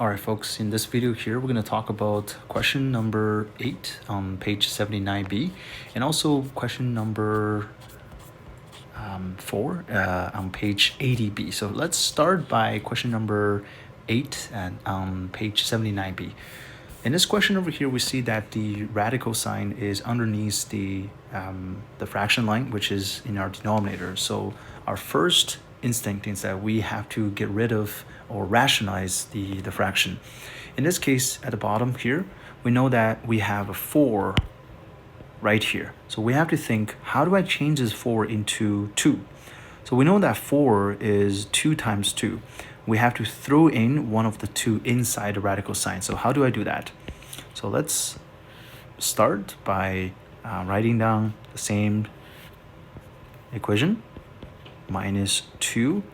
All right, folks, in this video here, we're going to talk about question number 8 on page 79b, and also question number 4 on page 80b. So let's start by question number 8 on page 79b. In this question over here, we see that the radical sign is underneath the fraction line, which is in our denominator. So our first instinct is that we have to get rid of or rationalize the fraction. In this case, at the bottom here, we know that we have a 4 right here. So we have to think, how do I change this 4 into 2? So we know that 4 is 2 times 2. We have to throw in one of the 2 inside the radical sign. So how do I do that? So let's start by writing down the same equation, minus 2.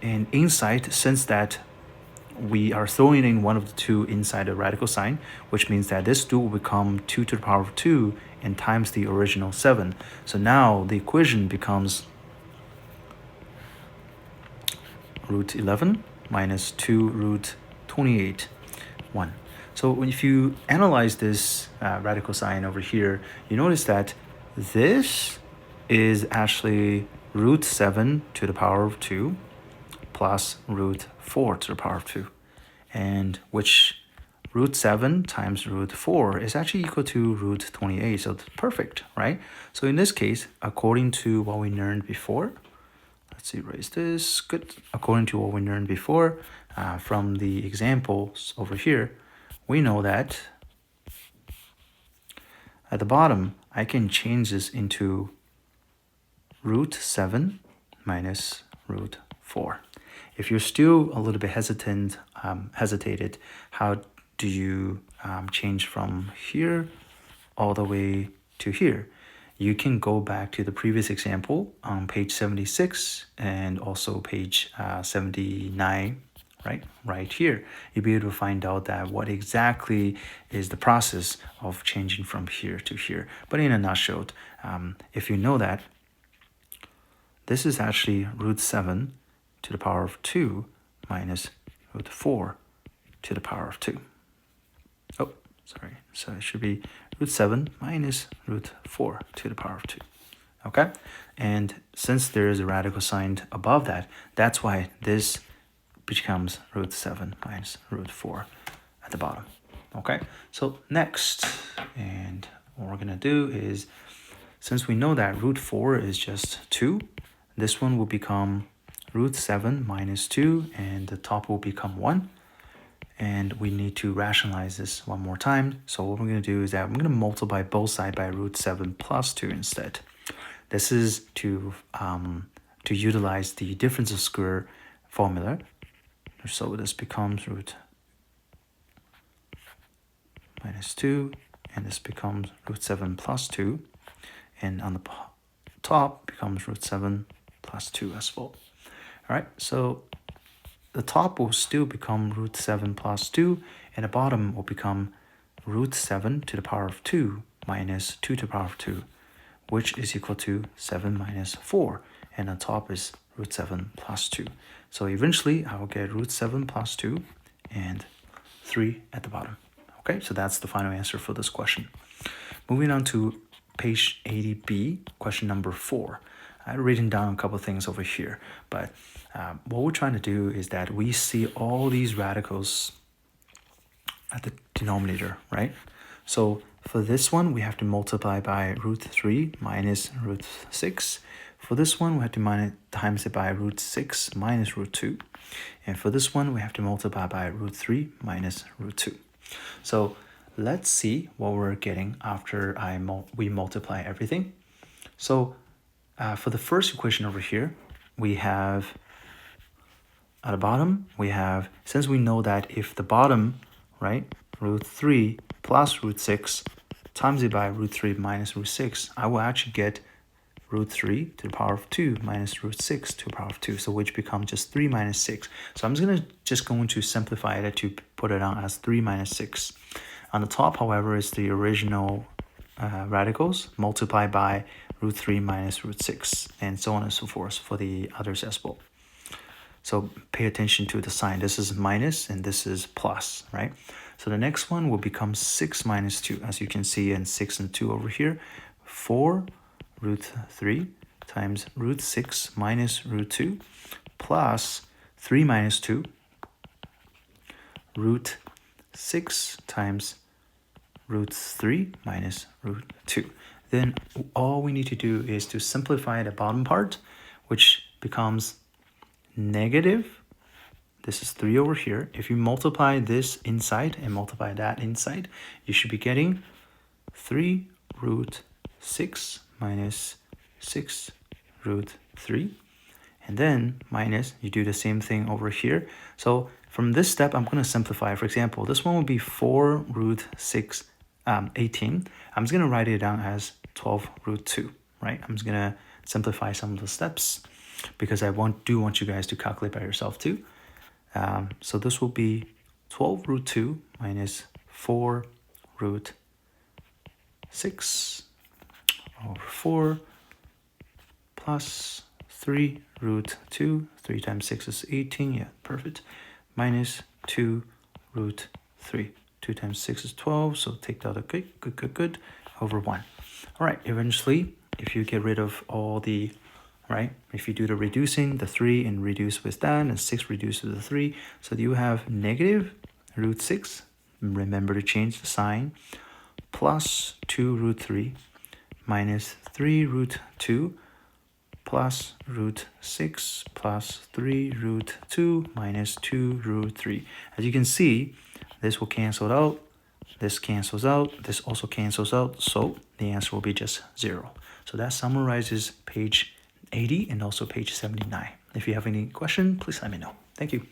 And inside, since that we are throwing in one of the 2 inside the radical sign, which means that this 2 will become 2 to the power of 2 and times the original 7. So now the equation becomes root 11 minus 2 root 28, 1. So if you analyze this radical sign over here, you notice that this is actually root 7 to the power of 2 plus root 4 to the power of 2, and which root 7 times root 4 is actually equal to root 28, so it's perfect, right? So in this case, according to what we learned before, let's erase this, good. According to what we learned before from the examples over here, we know that at the bottom, I can change this into root 7 minus root 4. If you're still a little bit hesitated, how do you change from here all the way to here? You can go back to the previous example on page 76 and also page 79, right here. You'll be able to find out that what exactly is the process of changing from here to here. But in a nutshell, if you know that, this is actually root 7 to the power of 2 minus root 4 to the power of 2. Oh, sorry. So it should be root 7 minus root 4 to the power of 2. Okay? And since there is a radical sign above that, that's why this becomes root 7 minus root 4 at the bottom. Okay? So next, and what we're going to do is, since we know that root 4 is just 2, this one will become root 7 minus 2, and the top will become 1. And we need to rationalize this one more time. So what we're going to do is that I'm going to multiply both sides by root 7 plus 2 instead. This is to utilize the difference of square formula. So this becomes root minus 2, and this becomes root 7 plus 2. And on the top becomes root 7 plus 2 as well. All right, so the top will still become root 7 plus 2, and the bottom will become root 7 to the power of 2 minus 2 to the power of 2, which is equal to 7 minus 4, and the top is root 7 plus 2. So eventually, I will get root 7 plus 2 and 3 at the bottom. Okay, so that's the final answer for this question. Moving on to page 80b, question number 4. I've written down a couple of things over here, but what we're trying to do is that we see all these radicals at the denominator, right? So for this one, we have to multiply by root 3 minus root 6. For this one, we have to times it by root 6 minus root 2. And for this one, we have to multiply by root 3 minus root 2. So let's see what we're getting after we multiply everything. So for the first equation over here, we have at the bottom, we have, since we know that if the bottom, right, root 3 plus root 6 times it by root 3 minus root 6, I will actually get root 3 to the power of 2 minus root 6 to the power of 2, so which becomes just 3 minus 6. So I'm just going to simplify it to put it down as 3 minus 6. On the top, however, is the original radicals multiplied by root 3 minus root 6, and so on and so forth for the others as well. So pay attention to the sign. This is minus and this is plus, right? So the next one will become 6 minus 2, as you can see, and 6 and 2 over here. 4 root 3 times root 6 minus root 2 plus 3 minus 2 root 6 times root 3 minus root 2. Then all we need to do is to simplify the bottom part, which becomes negative. This is 3 over here. If you multiply this inside and multiply that inside, you should be getting 3 root 6 minus 6 root 3. And then minus, you do the same thing over here. So from this step, I'm going to simplify. For example, this one will be 4 root 6, 18. I'm just going to write it down as 12 root 2, right? I'm just going to simplify some of the steps because I do want you guys to calculate by yourself too. So this will be 12 root 2 minus 4 root 6 over 4 plus 3 root 2. 3 times 6 is 18. Yeah, perfect. Minus 2 root 3. 2 times 6 is 12. So take that, okay, good, over 1. All right, eventually, if you get rid of all the, right, if you do the reducing, the 3 and reduce with that, and 6 reduce with the 3, so you have negative root 6. Remember to change the sign. Plus 2 root 3 minus 3 root 2 plus root 6 plus 3 root 2 minus 2 root 3. As you can see, this will cancel out, this cancels out, this also cancels out, so the answer will be just 0. So that summarizes page 80 and also page 79. If you have any question, please let me know. Thank you.